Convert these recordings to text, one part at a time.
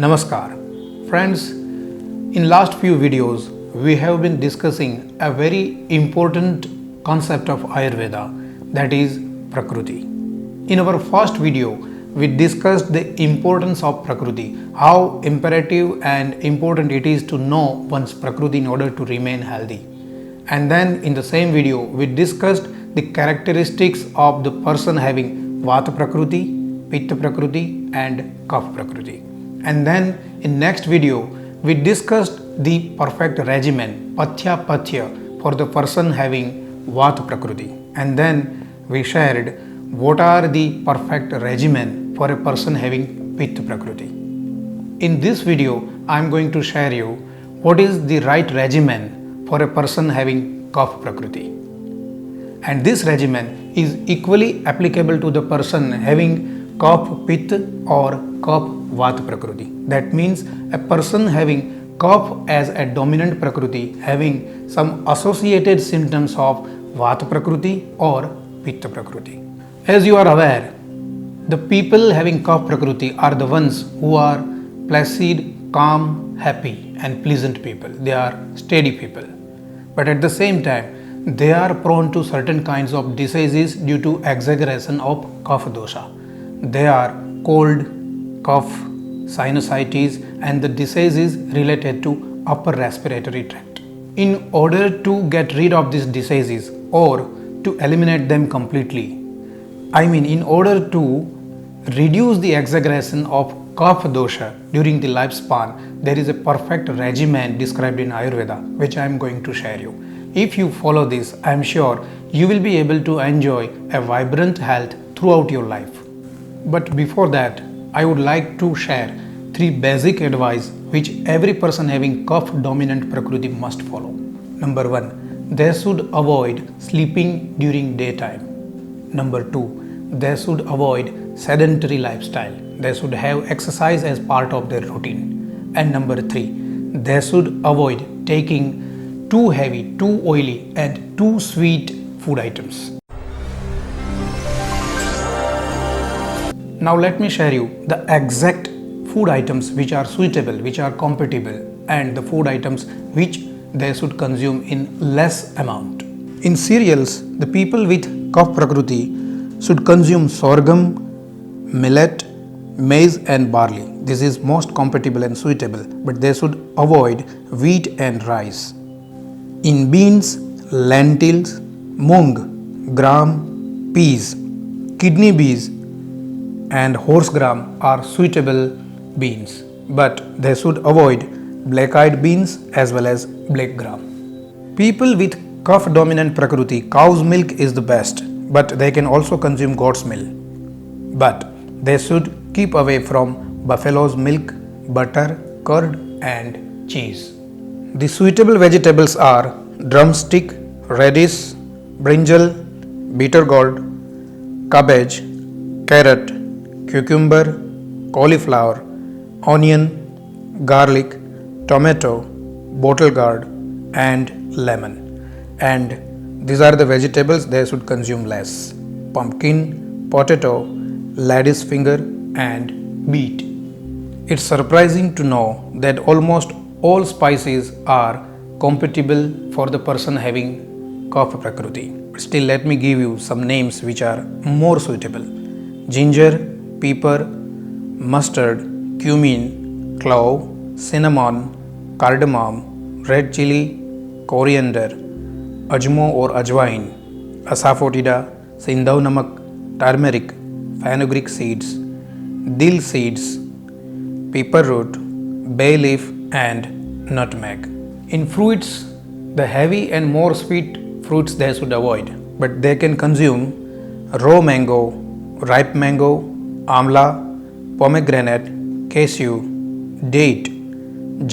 Namaskar. Friends, in last few videos we have been discussing a very important concept of Ayurveda, that is Prakriti. In our first video we discussed the importance of Prakriti, how imperative and important it is to know one's Prakriti in order to remain healthy. And then in the same video we discussed the characteristics of the person having Vata Prakriti, Pitta Prakriti and Kapha Prakriti. And then in next video we discussed the perfect regimen Pathya for the person having Vata Prakriti. And then we shared what are the perfect regimen for a person having Pitta Prakriti. In this video I am going to share you what is the right regimen for a person having Kapha Prakriti. And this regimen is equally applicable to the person having Kapha Pitta or Kapha Vata Prakriti. That means a person having Kapha as a dominant Prakriti having some associated symptoms of Vata Prakriti or Pitta Prakriti. As you are aware, the people having Kapha Prakriti are the ones who are placid, calm, happy and pleasant people. They are steady people. But at the same time, they are prone to certain kinds of diseases due to exaggeration of Kapha dosha. They are cold, cough, sinusitis and the diseases related to upper respiratory tract. In order to get rid of these diseases or to eliminate them completely, in order to reduce the exaggeration of Kapha dosha during the lifespan, there is a perfect regimen described in Ayurveda which I am going to share you. If you follow this, I am sure you will be able to enjoy a vibrant health throughout your life. But before that, I would like to share 3 basic advice which every person having Kapha dominant Prakriti must follow. Number 1, they should avoid sleeping during daytime. Number 2, they should avoid sedentary lifestyle. They should have exercise as part of their routine. And number 3, they should avoid taking too heavy, too oily and too sweet food items. Now let me share you the exact food items which are suitable, which are compatible and the food items which they should consume in less amount. In cereals, the people with Kapha Prakriti should consume sorghum, millet, maize and barley. This is most compatible and suitable, but they should avoid wheat and rice. In beans, lentils, mung, gram, peas, kidney beans and horse gram are suitable beans, but they should avoid black-eyed beans as well as black gram. People with Kapha dominant Prakriti, cow's milk is the best, but they can also consume goat's milk. But they should keep away from buffalo's milk, butter, curd and cheese. The suitable vegetables are drumstick, radish, brinjal, bitter gourd, cabbage, carrot, cucumber, cauliflower, onion, garlic, tomato, bottle gourd and lemon. And these are the vegetables they should consume less: pumpkin, potato, lady's finger and beet. It's surprising to know that almost all spices are compatible for the person having Kapha Prakriti. But still, let me give you some names which are more suitable: ginger, pepper, mustard, cumin, clove, cinnamon, cardamom, red chili, coriander, ajmo or ajwain, asafoetida, sindhav namak, turmeric, fenugreek seeds, dill seeds, pepper root, bay leaf and nutmeg. In fruits, the heavy and more sweet fruits they should avoid, but they can consume raw mango, ripe mango, amla, pomegranate, cashew, date,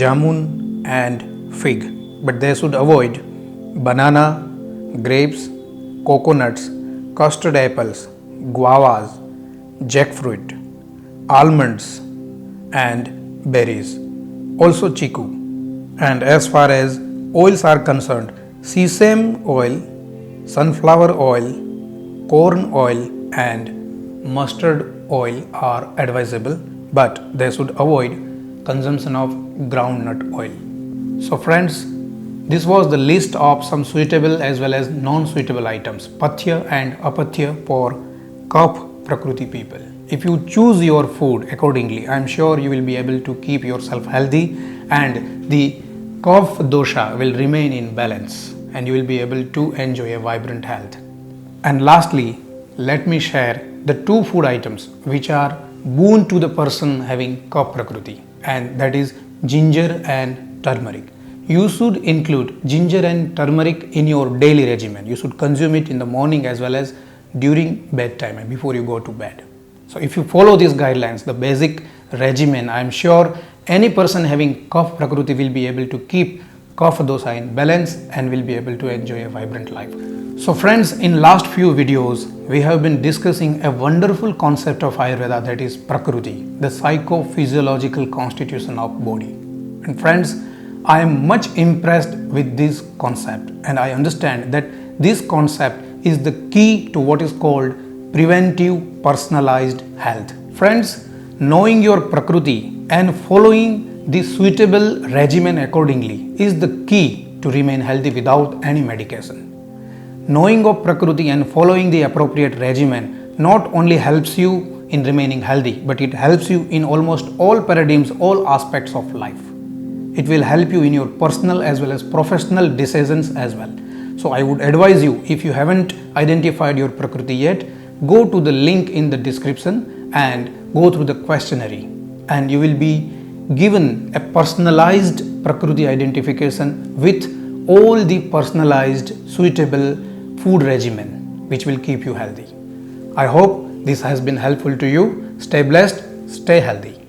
jamun and fig. But they should avoid banana, grapes, coconuts, custard apples, guavas, jackfruit, almonds and berries. Also chiku. And as far as oils are concerned, sesame oil, sunflower oil, corn oil and mustard oil are advisable, but they should avoid consumption of groundnut oil. So friends, this was the list of some suitable as well as non-suitable items, pathya and apathya for Kapha Prakriti people. If you choose your food accordingly, I am sure you will be able to keep yourself healthy and the Kapha dosha will remain in balance and you will be able to enjoy a vibrant health. And lastly, let me share the two food items which are boon to the person having Kapha Prakriti, and that is ginger and turmeric. You should include ginger and turmeric in your daily regimen. You should consume it in the morning as well as during bedtime and before you go to bed. So if you follow these guidelines, the basic regimen, I am sure any person having Kapha Prakriti will be able to keep Kapha dosha in balance and will be able to enjoy a vibrant life. So friends, in last few videos, we have been discussing a wonderful concept of Ayurveda, that is Prakriti, the psychophysiological constitution of body. And friends, I am much impressed with this concept and I understand that this concept is the key to what is called preventive personalized health. Friends, knowing your Prakriti and following the suitable regimen accordingly is the key to remain healthy without any medication. Knowing of Prakriti and following the appropriate regimen not only helps you in remaining healthy, but it helps you in almost all paradigms, all aspects of life. It will help you in your personal as well as professional decisions as well. So I would advise you, if you haven't identified your Prakriti yet, go to the link in the description and go through the questionnaire and you will be given a personalized Prakriti identification with all the personalized suitable food regimen which will keep you healthy. I hope this has been helpful to you. Stay blessed, stay healthy.